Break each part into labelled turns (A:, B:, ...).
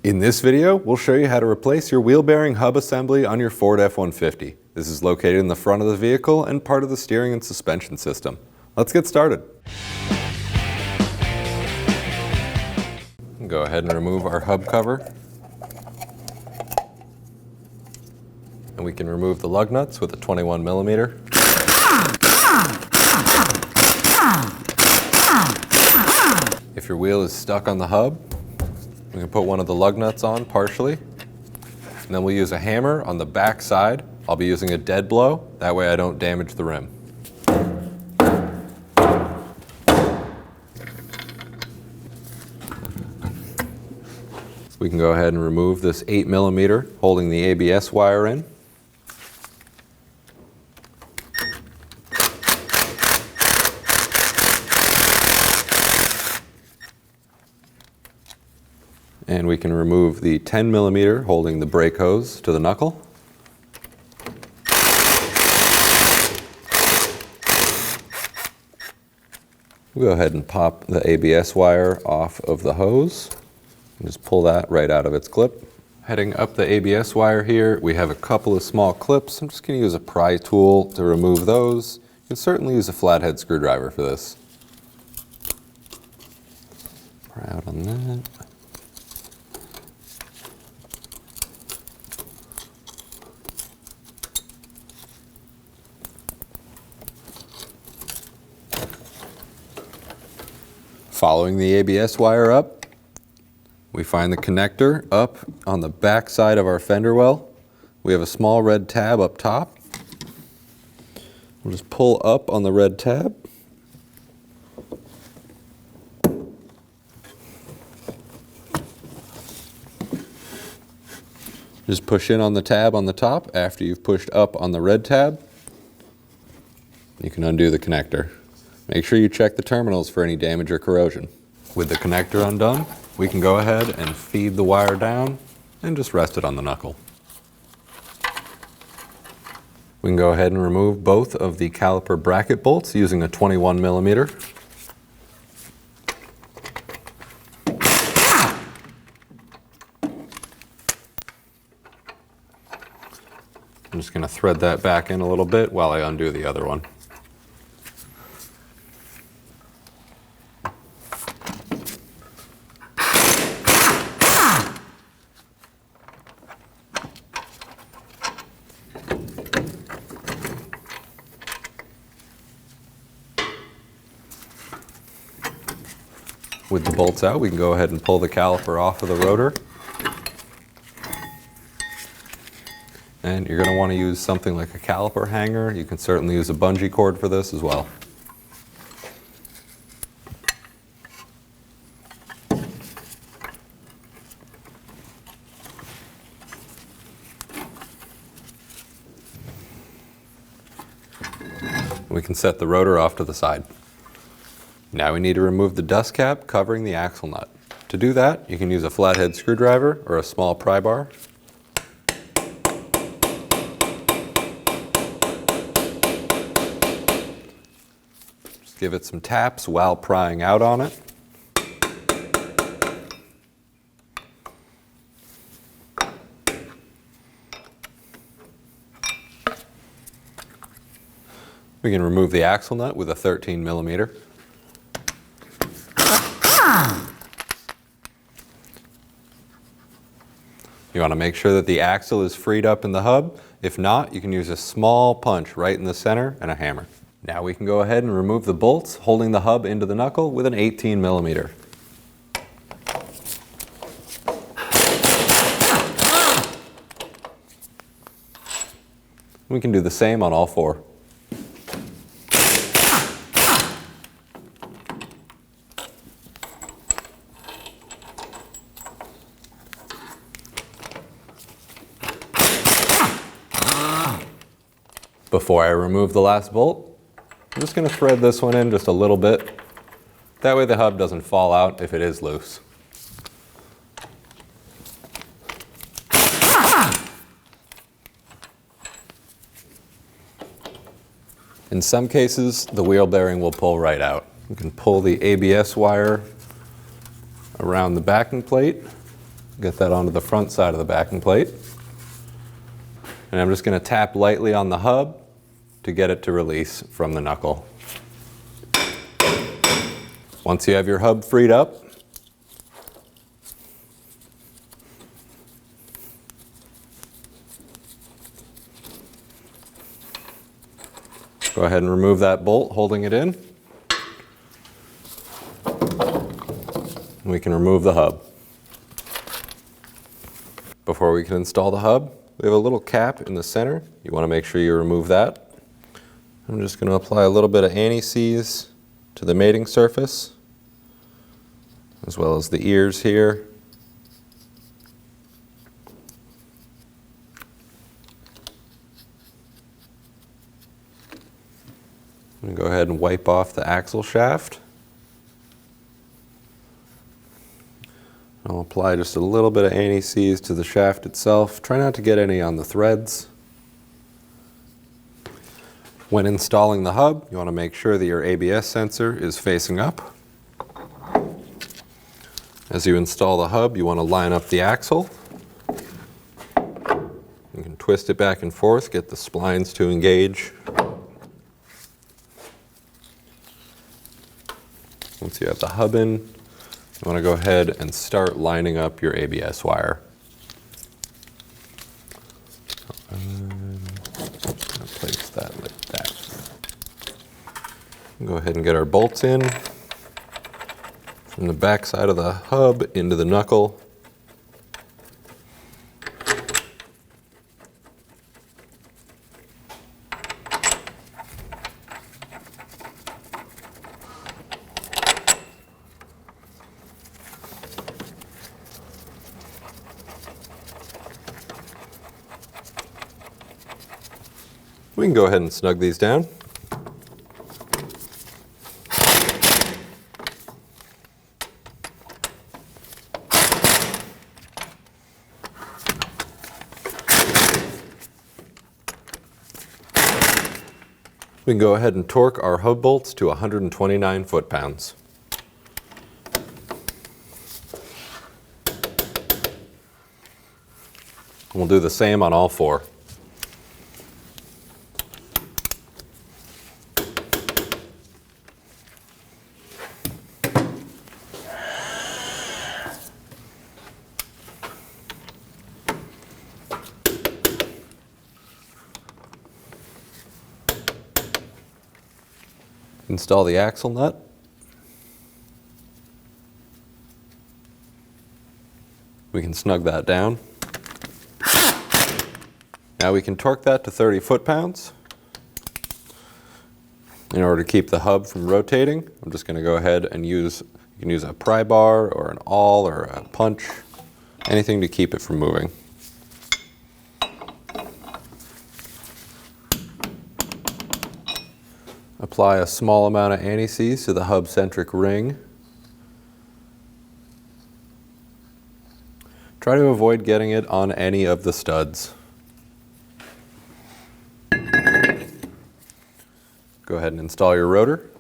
A: In this video, we'll show you how to replace your wheel bearing hub assembly on your Ford F-150. This is located in the front of the vehicle and part of the steering and suspension system. Let's get started. Go ahead and remove our hub cover. And we can remove the lug nuts with a 21 millimeter. If your wheel is stuck on the hub, we can put one of the lug nuts on partially, and then we'll use a hammer on the back side. I'll be using a dead blow, that way I don't damage the rim. We can go ahead and remove this 8 millimeter holding the ABS wire in. And we can remove the 10 millimeter holding the brake hose to the knuckle. We'll go ahead and pop the ABS wire off of the hose and just pull that right out of its clip. Heading up the ABS wire here, we have a couple of small clips. I'm just going to use a pry tool to remove those. You can certainly use a flathead screwdriver for this. Pry out on that. Following the ABS wire up, we find the connector up on the back side of our fender well. We have a small red tab up top. We'll just pull up on the red tab. Just push in on the tab on the top after you've pushed up on the red tab. You can undo the connector. Make sure you check the terminals for any damage or corrosion. With the connector undone, we can go ahead and feed the wire down and just rest it on the knuckle. We can go ahead and remove both of the caliper bracket bolts using a 21 millimeter. I'm just going to thread that back in a little bit while I undo the other one. With the bolts out, we can go ahead and pull the caliper off of the rotor. And you're going to want to use something like a caliper hanger. You can certainly use a bungee cord for this as well. We can set the rotor off to the side. Now we need to remove the dust cap covering the axle nut. To do that, you can use a flathead screwdriver or a small pry bar. Just give it some taps while prying out on it. We can remove the axle nut with a 13 millimeter. You want to make sure that the axle is freed up in the hub. If not, you can use a small punch right in the center and a hammer. Now we can go ahead and remove the bolts holding the hub into the knuckle with an 18 millimeter. We can do the same on all four. Before I remove the last bolt, I'm just going to thread this one in just a little bit. That way the hub doesn't fall out if it is loose. In some cases, the wheel bearing will pull right out. You can pull the ABS wire around the backing plate Get that onto the front side of the backing plate. And I'm just going to tap lightly on the hub to get it to release from the knuckle. Once you have your hub freed up, go ahead and remove that bolt holding it in. We can remove the hub. Before we can install the hub, we have a little cap in the center. You want to make sure you remove that. I'm just going to apply a little bit of anti-seize to the mating surface, as well as the ears here. I'm going to go ahead and wipe off the axle shaft. I'll apply just a little bit of anti-seize to the shaft itself. Try not to get any on the threads. When installing the hub, you want to make sure that your ABS sensor is facing up. As you install the hub, you want to line up the axle. You can twist it back and forth, get the splines to engage. Once you have the hub in, you want to go ahead and start lining up your ABS wire. Place that like that. Go ahead and get our bolts in from the back side of the hub into the knuckle. We can go ahead and snug these down. We can go ahead and torque our hub bolts to 129 foot-pounds. We'll do the same on all four. Install the axle nut. We can snug that down. Now we can torque that to 30 foot-pounds. In order to keep the hub from rotating, I'm just going to go ahead and you can use a pry bar or an awl or a punch, anything to keep it from moving. Apply a small amount of anti-seize to the hub-centric ring. Try to avoid getting it on any of the studs. Go ahead and install your rotor.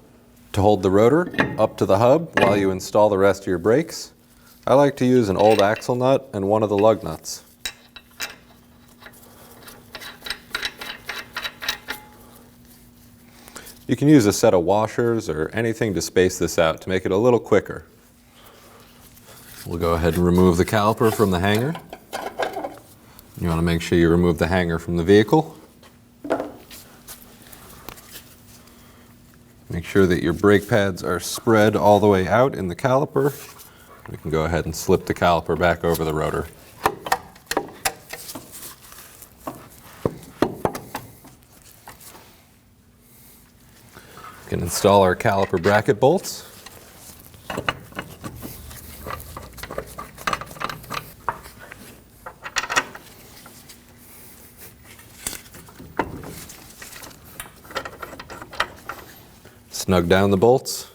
A: To hold the rotor up to the hub while you install the rest of your brakes, I like to use an old axle nut and one of the lug nuts. You can use a set of washers or anything to space this out to make it a little quicker. We'll go ahead and remove the caliper from the hanger. You want to make sure you remove the hanger from the vehicle. Make sure that your brake pads are spread all the way out in the caliper. We can go ahead and slip the caliper back over the rotor. We can install our caliper bracket bolts. Snug down the bolts.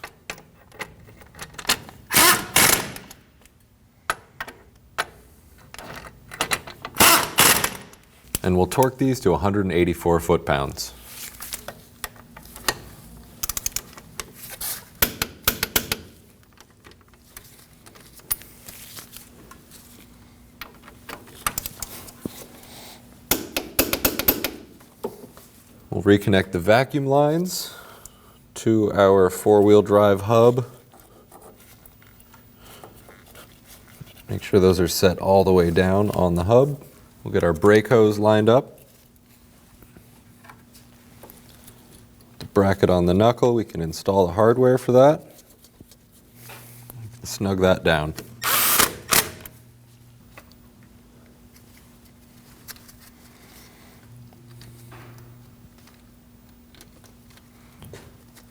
A: And we'll torque these to 184 foot-pounds. We'll reconnect the vacuum lines to our four-wheel drive hub. Make sure those are set all the way down on the hub. We'll get our brake hose lined up. The bracket on the knuckle, we can install the hardware for that. Snug that down.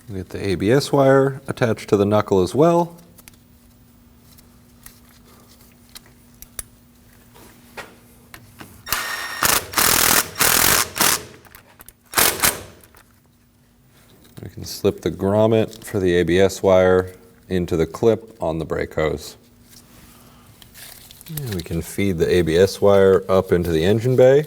A: We'll get the ABS wire attached to the knuckle as well. We can slip the grommet for the ABS wire into the clip on the brake hose. And we can feed the ABS wire up into the engine bay.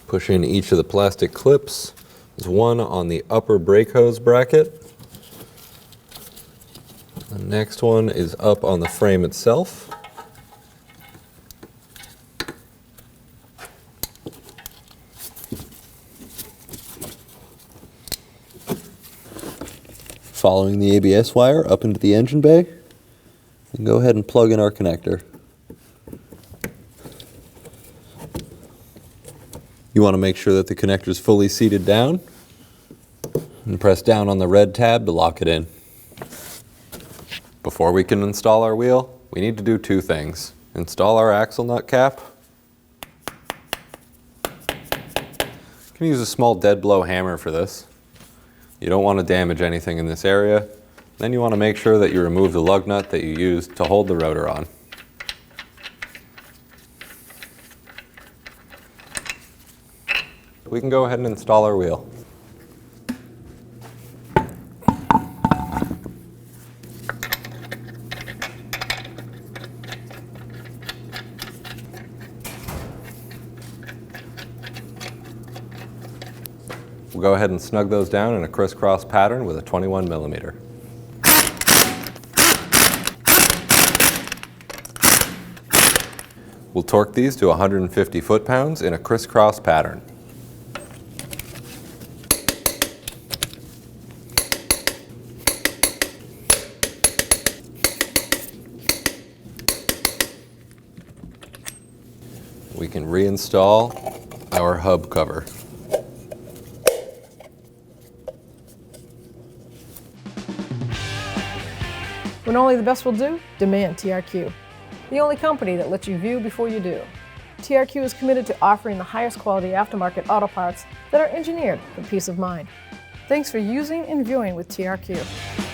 A: Push in each of the plastic clips. There's one on the upper brake hose bracket. The next one is up on the frame itself. Following the ABS wire up into the engine bay, and go ahead and plug in our connector. You want to make sure that the connector is fully seated down, and press down on the red tab to lock it in. Before we can install our wheel, we need to do two things. Install our axle nut cap. You can use a small dead blow hammer for this. You don't want to damage anything in this area. Then you want to make sure that you remove the lug nut that you used to hold the rotor on. We can go ahead and install our wheel. We'll go ahead and snug those down in a crisscross pattern with a 21 millimeter. We'll torque these to 150 foot-pounds in a crisscross pattern. We can reinstall our hub cover.
B: When only the best will do, demand TRQ. The only company that lets you view before you do. TRQ is committed to offering the highest quality aftermarket auto parts that are engineered for peace of mind. Thanks for using and viewing with TRQ.